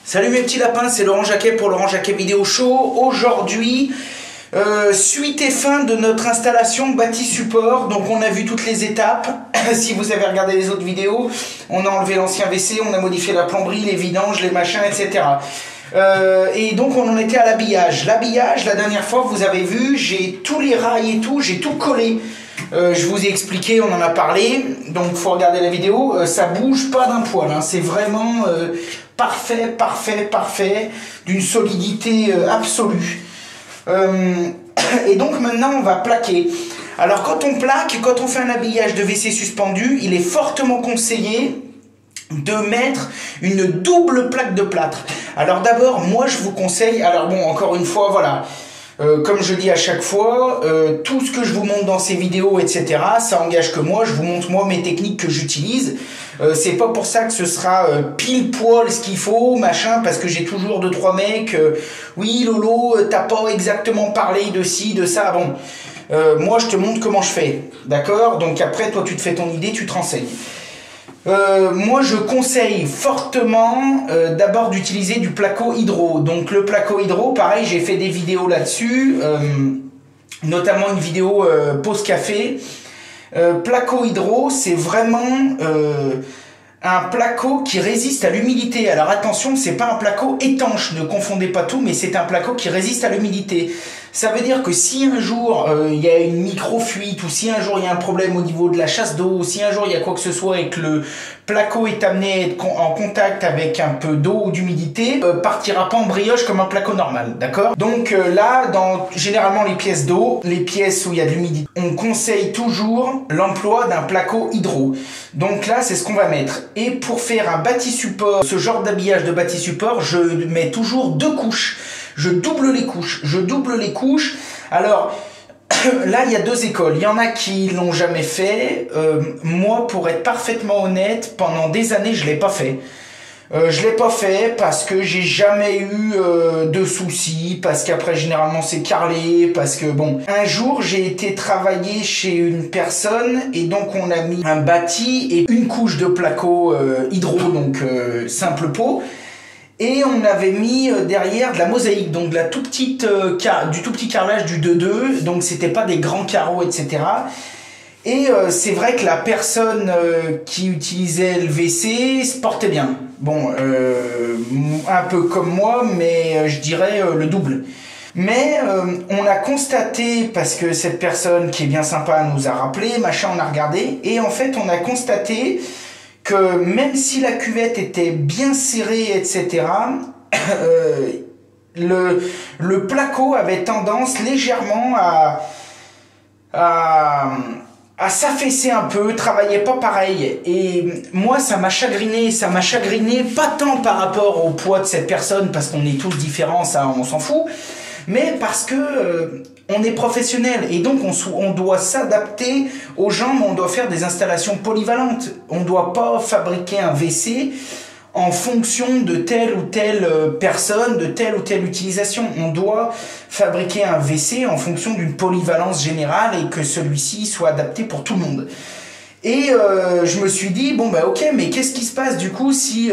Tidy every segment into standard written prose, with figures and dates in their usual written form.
Salut mes petits lapins, c'est Laurent Jacquet pour Laurent Jacquet Vidéo Show. Aujourd'hui, suite et fin de notre installation bâti support. Donc on a vu toutes les étapes. Si vous avez regardé les autres vidéos, on a enlevé l'ancien WC, on a modifié la plomberie, les vidanges, les machins, etc. Et donc on en était à l'habillage. L'habillage, la dernière fois, vous avez vu, j'ai tous les rails et tout, j'ai tout collé. Je vous ai expliqué, on en a parlé, donc il faut regarder la vidéo, ça bouge pas d'un poil, hein. C'est vraiment parfait, d'une solidité absolue. Et donc maintenant on va plaquer. Alors quand on plaque, quand on fait un habillage de WC suspendu, il est fortement conseillé de mettre une double plaque de plâtre. Alors d'abord, moi je vous conseille, alors bon, encore une fois, voilà, comme je dis à chaque fois, tout ce que je vous montre dans ces vidéos, etc., ça engage que moi, je vous montre moi mes techniques que j'utilise. C'est pas pour ça que ce sera pile poil ce qu'il faut, machin, parce que j'ai toujours 2-3 mecs, oui Lolo, t'as pas exactement parlé de ci, de ça, bon. Moi je te montre comment je fais, d'accord? Donc après, toi tu te fais ton idée, tu te renseignes. Moi je conseille fortement d'abord d'utiliser du placo hydro. Donc le placo hydro, pareil, j'ai fait des vidéos là-dessus, notamment une vidéo pause café. Placo hydro, c'est vraiment un placo qui résiste à l'humidité. Alors attention, c'est pas un placo étanche, ne confondez pas tout, mais c'est un placo qui résiste à l'humidité. Ça veut dire que si un jour il y a une micro-fuite, ou si un jour il y a un problème au niveau de la chasse d'eau, ou si un jour il y a quoi que ce soit et que le placo est amené à être en contact avec un peu d'eau ou d'humidité, partira pas en brioche comme un placo normal, d'accord? Donc là, dans généralement les pièces d'eau, les pièces où il y a de l'humidité, on conseille toujours l'emploi d'un placo hydro. Donc là, c'est ce qu'on va mettre. Et pour faire un bâti support, ce genre d'habillage de bâti support, je mets toujours 2 couches. Je double les couches. Alors, là, il y a 2 écoles. Il y en a qui l'ont jamais fait. Moi, pour être parfaitement honnête, pendant des années, je l'ai pas fait. Je l'ai pas fait parce que j'ai jamais eu de soucis, parce qu'après, généralement, c'est carrelé, parce que, bon... Un jour, j'ai été travailler chez une personne, et donc on a mis un bâti et une couche de placo hydro, donc simple peau. Et on avait mis derrière de la mosaïque, donc de la tout petite, du tout petit carrelage du 2-2, donc c'était pas des grands carreaux, etc. Et c'est vrai que la personne qui utilisait le WC se portait bien. Bon, un peu comme moi, mais je dirais le double. Mais on a constaté, parce que cette personne qui est bien sympa nous a rappelé, machin, on a regardé, et en fait on a constaté que même si la cuvette était bien serrée, etc., le placo avait tendance légèrement à s'affaisser un peu, travaillait pas pareil. Et moi, ça m'a chagriné, pas tant par rapport au poids de cette personne, parce qu'on est tous différents, ça on s'en fout, mais parce que on est professionnel et donc on doit s'adapter aux gens, mais on doit faire des installations polyvalentes. On ne doit pas fabriquer un WC en fonction de telle ou telle personne, de telle ou telle utilisation. On doit fabriquer un WC en fonction d'une polyvalence générale et que celui-ci soit adapté pour tout le monde. Et je me suis dit, bon bah ok, mais qu'est-ce qui se passe du coup si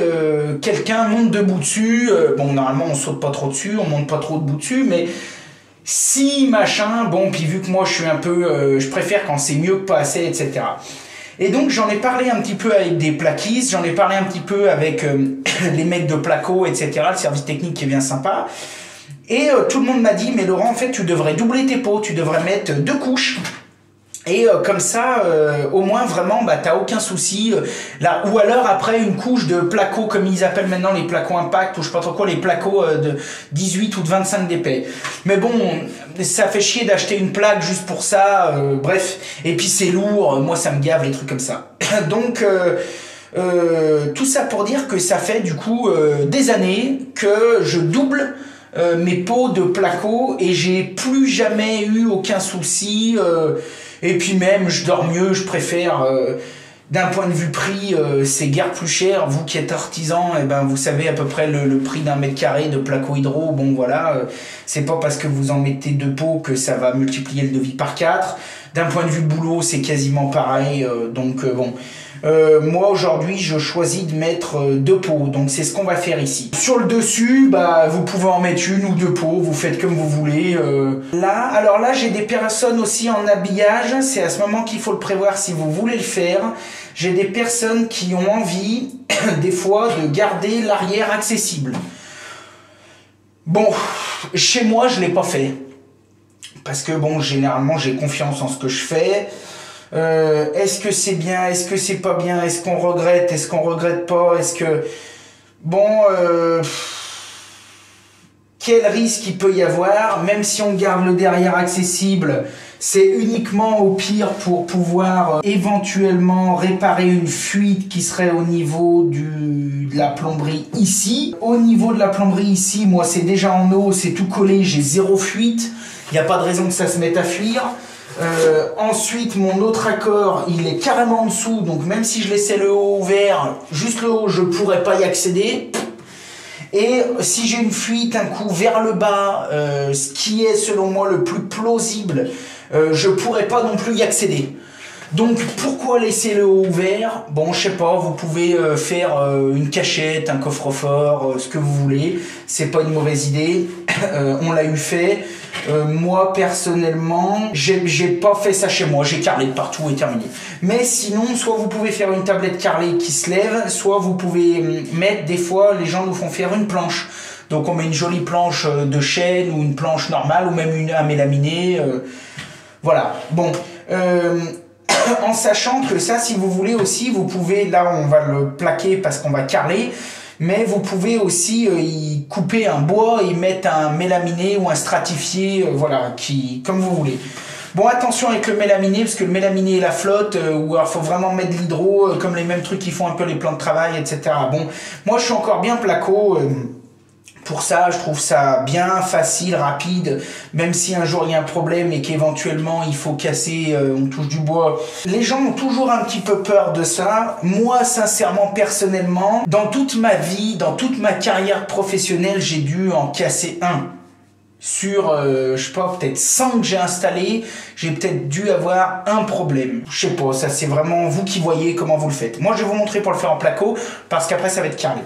quelqu'un monte debout dessus, bon normalement on saute pas trop dessus, on monte pas trop debout dessus, mais si machin, bon puis vu que moi je suis un peu, je préfère quand c'est mieux que pas assez, etc. Et donc j'en ai parlé un petit peu avec des plaquistes, j'en ai parlé un petit peu avec les mecs de Placo, etc., le service technique qui est bien sympa. Et tout le monde m'a dit, mais Laurent, en fait tu devrais doubler tes pots, tu devrais mettre 2 couches. Et comme ça, au moins vraiment, bah, t'as aucun souci. Là, ou alors après une couche de placo, comme ils appellent maintenant les placos impact, ou je sais pas trop quoi, les placos de 18 ou de 25 d'épais. Mais bon, ça fait chier d'acheter une plaque juste pour ça, bref. Et puis c'est lourd, moi ça me gave les trucs comme ça. Donc, tout ça pour dire que ça fait du coup des années que je double mes pots de placo et j'ai plus jamais eu aucun souci. Et puis même, je dors mieux, je préfère D'un point de vue prix, c'est guère plus cher. Vous qui êtes artisan, eh ben, vous savez à peu près le prix d'un mètre carré de placo hydro. Bon voilà, c'est pas parce que vous en mettez 2 pots que ça va multiplier le devis par 4. D'un point de vue boulot, c'est quasiment pareil. Bon, moi aujourd'hui, je choisis de mettre 2 pots. Donc c'est ce qu'on va faire ici. Sur le dessus, bah, vous pouvez en mettre 1 ou 2 pots. Vous faites comme vous voulez. Alors là, j'ai des personnes aussi en habillage. C'est à ce moment qu'il faut le prévoir si vous voulez le faire. J'ai des personnes qui ont envie, des fois, de garder l'arrière accessible. Bon, chez moi, je ne l'ai pas fait. Parce que, bon, généralement, j'ai confiance en ce que je fais. Est-ce que c'est bien? Est-ce que c'est pas bien? Est-ce qu'on regrette? Est-ce qu'on regrette pas? Est-ce que... Bon, quel risque il peut y avoir? Même si on garde le derrière accessible, c'est uniquement au pire pour pouvoir éventuellement réparer une fuite qui serait au niveau de la plomberie ici. Au niveau de la plomberie ici, moi c'est déjà en eau, c'est tout collé, j'ai 0 fuite. Il n'y a pas de raison que ça se mette à fuir. Ensuite, mon autre accord, il est carrément en dessous. Donc même si je laissais le haut ouvert, juste le haut, je ne pourrais pas y accéder. Et si j'ai une fuite, un coup vers le bas, ce qui est selon moi le plus plausible, je pourrais pas non plus y accéder. Donc pourquoi laisser le haut ouvert? Bon, je sais pas, vous pouvez faire une cachette, un coffre-fort, ce que vous voulez. C'est pas une mauvaise idée. On l'a eu fait. Moi personnellement, j'ai pas fait ça chez moi. J'ai carrelé de partout et terminé. Mais sinon, soit vous pouvez faire une tablette carrelée qui se lève, soit vous pouvez mettre, des fois, les gens nous font faire une planche. Donc on met une jolie planche de chêne ou une planche normale ou même un mélaminé. Voilà. Bon. En sachant que ça, si vous voulez aussi, vous pouvez, là on va le plaquer parce qu'on va carreler, mais vous pouvez aussi y couper un bois et mettre un mélaminé ou un stratifié, voilà, comme vous voulez. Bon, attention avec le mélaminé, parce que le mélaminé et la flotte, ou alors faut vraiment mettre de l'hydro, comme les mêmes trucs qui font un peu les plans de travail, etc. Bon, moi je suis encore bien placo. Pour ça, je trouve ça bien facile, rapide, même si un jour il y a un problème et qu'éventuellement il faut casser, on touche du bois. Les gens ont toujours un petit peu peur de ça. Moi, sincèrement, personnellement, dans toute ma vie, dans toute ma carrière professionnelle, j'ai dû en casser un. Sur, je sais pas, peut-être 100 que j'ai installé, j'ai peut-être dû avoir un problème. Je sais pas, ça c'est vraiment vous qui voyez comment vous le faites. Moi, je vais vous montrer pour le faire en placo, parce qu'après ça va être carré.